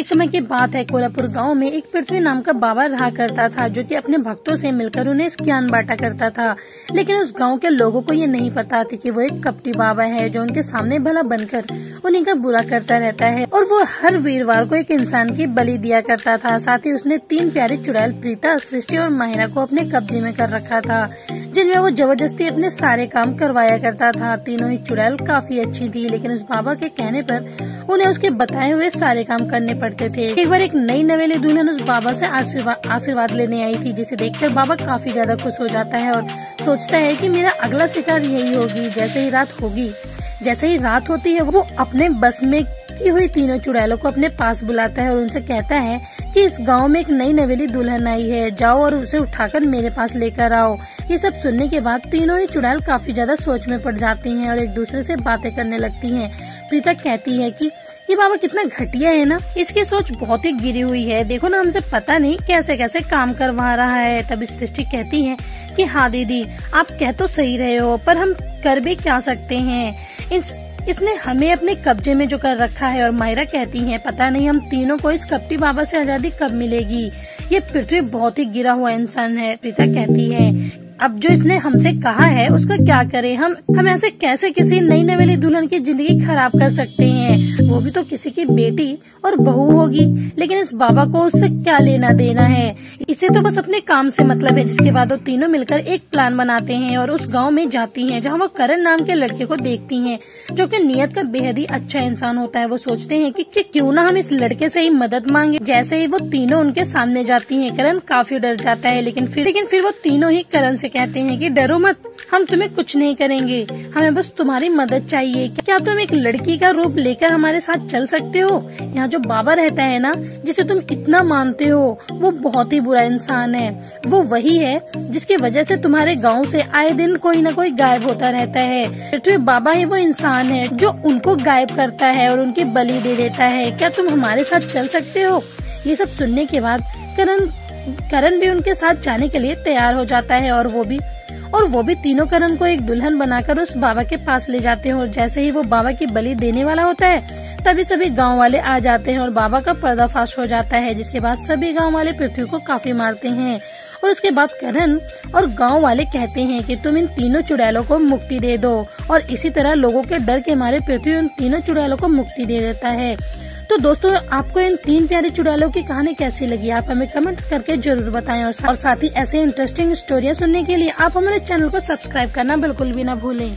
एक समय की बात है, कोल्हापुर गांव में एक पृथ्वी नाम का बाबा रहा करता था, जो कि अपने भक्तों से मिलकर उन्हें ज्ञान बांटा करता था। लेकिन उस गांव के लोगों को ये नहीं पता थी कि वो एक कपटी बाबा है, जो उनके सामने भला बनकर उन्हीं का बुरा करता रहता है। और वो हर वीरवार को एक इंसान की बलि दिया करता था। साथ ही उसने 3 प्यारी चुड़ैल प्रीता, सृष्टि और माहिरा को अपने कब्जे में कर रखा था, जिनमें वो जबरदस्ती अपने सारे काम करवाया करता था। तीनों ही चुड़ैल काफी अच्छी थी, लेकिन उस बाबा के कहने पर उन्हें उसके बताए हुए सारे काम करने पड़ते थे। एक बार एक नई नवेली दुल्हन उस बाबा से आशीर्वाद लेने आई थी, जिसे देखकर बाबा काफी ज्यादा खुश हो जाता है और सोचता है कि मेरा अगला शिकार यही होगी। जैसे ही रात होती है, वो अपने बस में की हुई तीनों चुड़ैलों को अपने पास बुलाता है और उनसे कहता है कि इस गांव में एक नई नवेली दुल्हन आई है, जाओ और उसे उठाकर मेरे पास लेकर आओ। ये सब सुनने के बाद तीनों ही चुड़ैल काफी ज्यादा सोच में पड़ जाती हैं और एक दूसरे से बातें करने लगती हैं। प्रीता कहती है कि ये बाबा कितना घटिया है ना, इसकी सोच बहुत ही गिरी हुई है, देखो ना हमसे पता नहीं कैसे कैसे काम करवा रहा है। तभी सृष्टि कहती है कि हाँ दीदी, आप कह तो सही रहे हो, पर हम कर भी क्या सकते हैं, इसने हमें अपने कब्जे में जो कर रखा है। और माहिरा कहती है, पता नहीं हम तीनों को इस कपटी बाबा से आजादी कब मिलेगी, ये पृथ्वी बहुत ही गिरा हुआ इंसान है। प्रीता कहती है, अब जो इसने हमसे कहा है उसका क्या करें, हम ऐसे कैसे किसी नई नवेली दुल्हन की जिंदगी खराब कर सकते हैं, वो भी तो किसी की बेटी और बहू होगी। लेकिन इस बाबा को उससे क्या लेना देना है, इसे तो बस अपने काम से मतलब है। जिसके बाद वो तीनों मिलकर एक प्लान बनाते हैं और उस गांव में जाती हैं, जहां वो करण नाम के लड़के को देखती हैं, जो कि नियत का बेहद ही अच्छा इंसान होता है। वो सोचते हैं कि क्यों ना हम इस लड़के से ही मदद मांगे। जैसे ही वो तीनों उनके सामने जाती हैं, करण काफी डर जाता है, लेकिन फिर वो तीनों ही करण से कहते हैं कि डरो मत, हम तुम्हें कुछ नहीं करेंगे, हमें बस तुम्हारी मदद चाहिए। क्या तुम एक लड़की का रूप लेकर हमारे साथ चल सकते हो? यहाँ जो बाबा रहता है ना, जिसे तुम इतना मानते हो, वो बहुत ही बुरा इंसान है। वो वही है जिसकी वजह से तुम्हारे गांव से आए दिन कोई न कोई गायब होता रहता है। पृथ्वी बाबा ही वो इंसान है जो उनको गायब करता है और उनकी बलि दे देता है। क्या तुम हमारे साथ चल सकते हो? ये सब सुनने के बाद करण भी उनके साथ जाने के लिए तैयार हो जाता है और वो भी तीनों करण को एक दुल्हन बनाकर उस बाबा के पास ले जाते हैं। और जैसे ही वो बाबा की बलि देने वाला होता है, तभी सभी गांव वाले आ जाते हैं और बाबा का पर्दाफाश हो जाता है। जिसके बाद सभी गांव वाले पृथ्वी को काफी मारते हैं और उसके बाद करण और गांव वाले कहते हैं कि तुम इन तीनों चुड़ैलों को मुक्ति दे दो। और इसी तरह लोगों के डर के मारे पृथ्वी उन तीनों चुड़ैलों को मुक्ति दे देता है। तो दोस्तों, आपको इन 3 प्यारे चुड़ैलों की कहानी कैसी लगी, आप हमें कमेंट करके जरूर बताएं। और साथ ही ऐसे इंटरेस्टिंग स्टोरियां सुनने के लिए आप हमारे चैनल को सब्सक्राइब करना बिल्कुल भी ना भूलें।